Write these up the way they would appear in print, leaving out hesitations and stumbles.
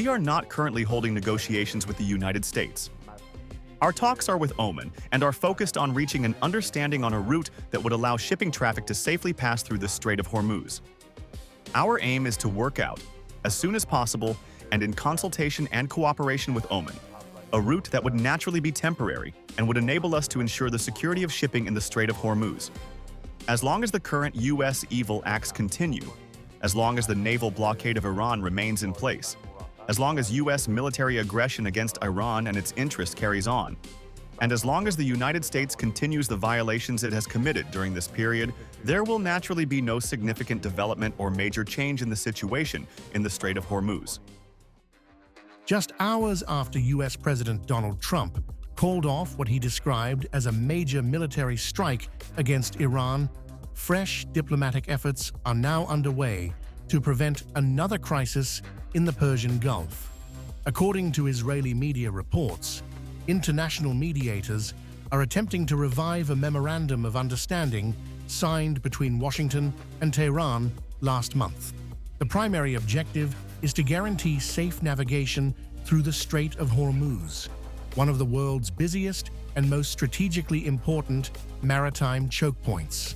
we are not currently holding negotiations with the United States. Our talks are with Oman and are focused on reaching an understanding on a route that would allow shipping traffic to safely pass through the Strait of Hormuz. Our aim is to work out, as soon as possible and in consultation and cooperation with Oman, a route that would naturally be temporary and would enable us to ensure the security of shipping in the Strait of Hormuz. As long as the current U.S. evil acts continue, as long as the naval blockade of Iran remains in place, as long as U.S. military aggression against Iran and its interests carries on, and as long as the United States continues the violations it has committed during this period, there will naturally be no significant development or major change in the situation in the Strait of Hormuz. Just hours after U.S. President Donald Trump called off what he described as a major military strike against Iran, fresh diplomatic efforts are now underway to prevent another crisis in the Persian Gulf. According to Israeli media reports, international mediators are attempting to revive a memorandum of understanding signed between Washington and Tehran last month. The primary objective is to guarantee safe navigation through the Strait of Hormuz, one of the world's busiest and most strategically important maritime choke points.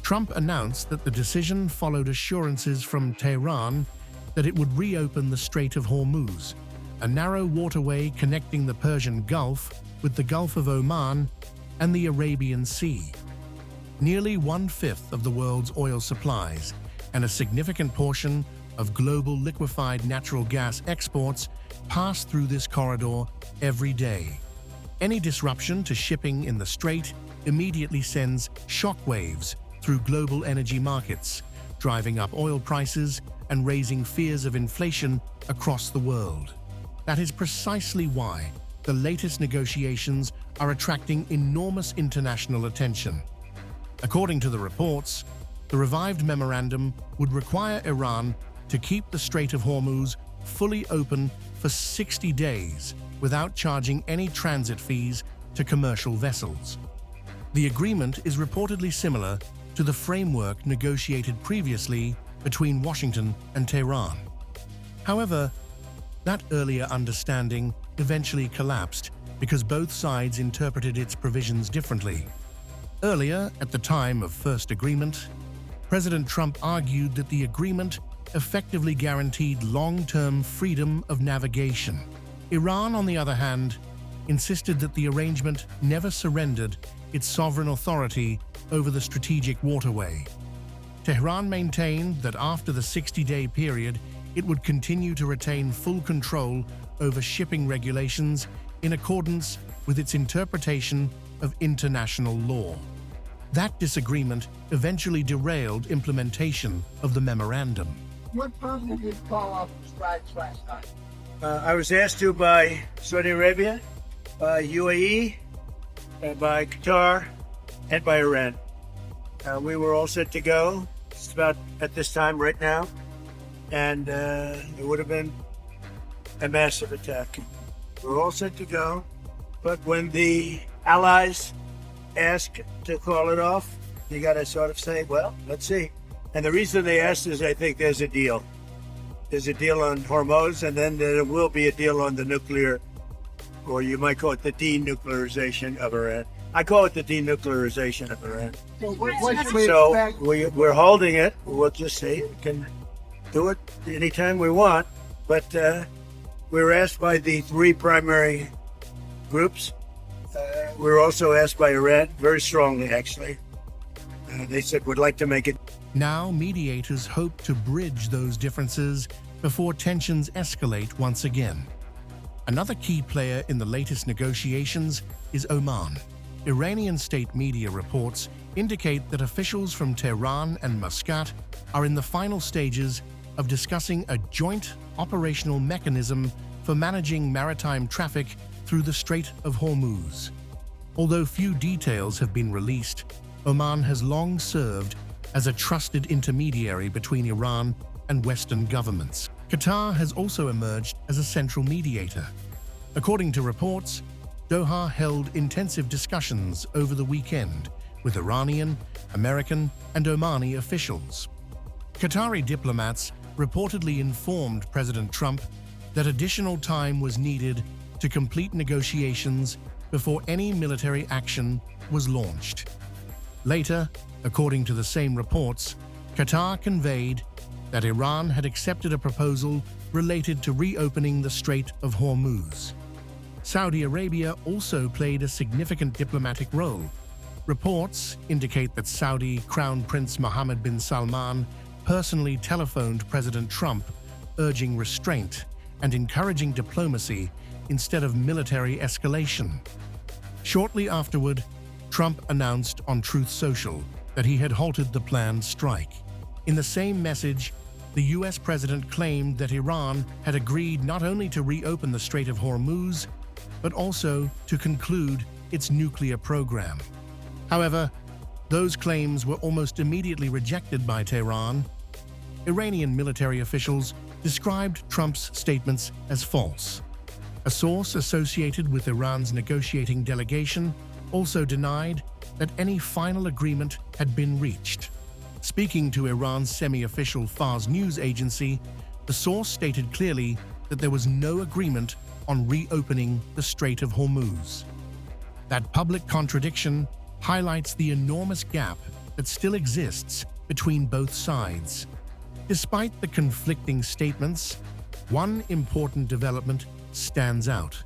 Trump announced that the decision followed assurances from Tehran that it would reopen the Strait of Hormuz, a narrow waterway connecting the Persian Gulf with the Gulf of Oman and the Arabian Sea. Nearly one-fifth of the world's oil supplies and a significant portion of global liquefied natural gas exports pass through this corridor every day. Any disruption to shipping in the strait immediately sends shockwaves through global energy markets, driving up oil prices and raising fears of inflation across the world. That is precisely why the latest negotiations are attracting enormous international attention. According to the reports, the revived memorandum would require Iran to keep the Strait of Hormuz fully open for 60 days without charging any transit fees to commercial vessels. The agreement is reportedly similar to the framework negotiated previously between Washington and Tehran. However, that earlier understanding eventually collapsed because both sides interpreted its provisions differently. Earlier, at the time of first agreement, President Trump argued that the agreement effectively guaranteed long-term freedom of navigation. Iran, on the other hand, insisted that the arrangement never surrendered its sovereign authority over the strategic waterway. Tehran maintained that after the 60-day period, it would continue to retain full control over shipping regulations in accordance with its interpretation of international law. That disagreement eventually derailed implementation of the memorandum. What firm did you call off the strikes last night? I was asked to by Saudi Arabia, by UAE, by Qatar, and by Iran. We were all set to go. It's about at this time right now, and it would have been a massive attack. We're all set to go, but when the allies ask to call it off, you got to sort of say, well, let's see. And the reason they asked is I think there's a deal. There's a deal on Hormuz, and then there will be a deal on the nuclear, or you might call it the denuclearization of Iran. I call it the denuclearization of Iran. So what should we So expect? we're holding it. We'll just see. We can do it anytime we want. But we were asked by the three primary groups. We were also asked by Iran, very strongly actually. They said, we'd like to make it. Now, mediators hope to bridge those differences before tensions escalate once again. Another key player in the latest negotiations is Oman. Iranian state media reports indicate that officials from Tehran and Muscat are in the final stages of discussing a joint operational mechanism for managing maritime traffic through the Strait of Hormuz. Although few details have been released, Oman has long served as a trusted intermediary between Iran and Western governments. Qatar has also emerged as a central mediator. According to reports, Doha held intensive discussions over the weekend with Iranian, American, and Omani officials. Qatari diplomats reportedly informed President Trump that additional time was needed to complete negotiations before any military action was launched. Later, according to the same reports, Qatar conveyed that Iran had accepted a proposal related to reopening the Strait of Hormuz. Saudi Arabia also played a significant diplomatic role. Reports indicate that Saudi Crown Prince Mohammed bin Salman personally telephoned President Trump, urging restraint and encouraging diplomacy instead of military escalation. Shortly afterward, Trump announced on Truth Social that he had halted the planned strike. In the same message, the US president claimed that Iran had agreed not only to reopen the Strait of Hormuz, but also to conclude its nuclear program. However, those claims were almost immediately rejected by Tehran. Iranian military officials described Trump's statements as false. A source associated with Iran's negotiating delegation also denied that any final agreement had been reached. Speaking to Iran's semi-official Tasnim News Agency, the source stated clearly that there was no agreement on reopening the Strait of Hormuz. That public contradiction highlights the enormous gap that still exists between both sides. Despite the conflicting statements, one important development stands out.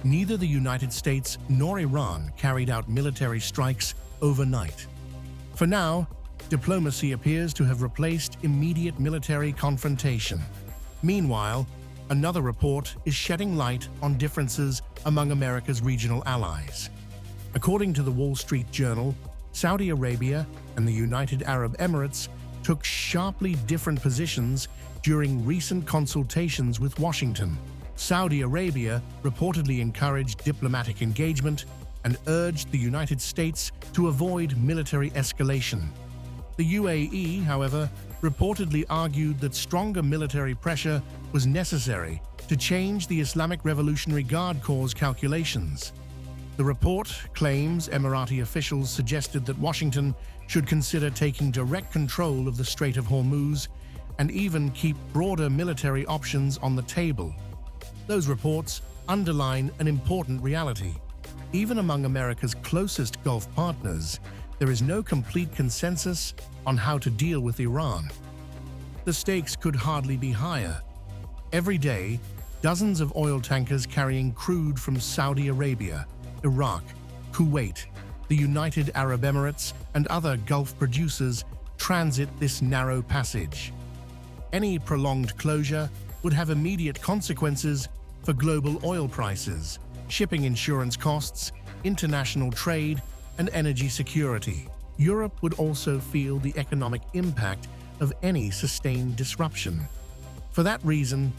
Neither the United States nor Iran carried out military strikes overnight. For now, diplomacy appears to have replaced immediate military confrontation. Meanwhile, another report is shedding light on differences among America's regional allies. According to the Wall Street Journal, Saudi Arabia and the United Arab Emirates took sharply different positions during recent consultations with Washington. Saudi Arabia reportedly encouraged diplomatic engagement and urged the United States to avoid military escalation. The UAE, however, reportedly argued that stronger military pressure was necessary to change the Islamic Revolutionary Guard Corps' calculations. The report claims Emirati officials suggested that Washington should consider taking direct control of the Strait of Hormuz and even keep broader military options on the table. Those reports underline an important reality. Even among America's closest Gulf partners, there is no complete consensus on how to deal with Iran. The stakes could hardly be higher. Every day, dozens of oil tankers carrying crude from Saudi Arabia, Iraq, Kuwait, the United Arab Emirates, and other Gulf producers transit this narrow passage. Any prolonged closure would have immediate consequences for global oil prices, shipping insurance costs, international trade, and energy security. Europe would also feel the economic impact of any sustained disruption. For that reason,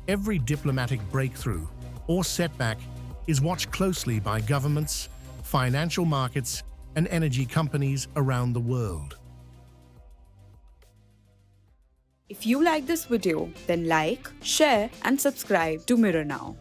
every diplomatic breakthrough or setback is watched closely by governments, financial markets, and energy companies around the world. If you like this video, then like, share, and subscribe to Mirror Now.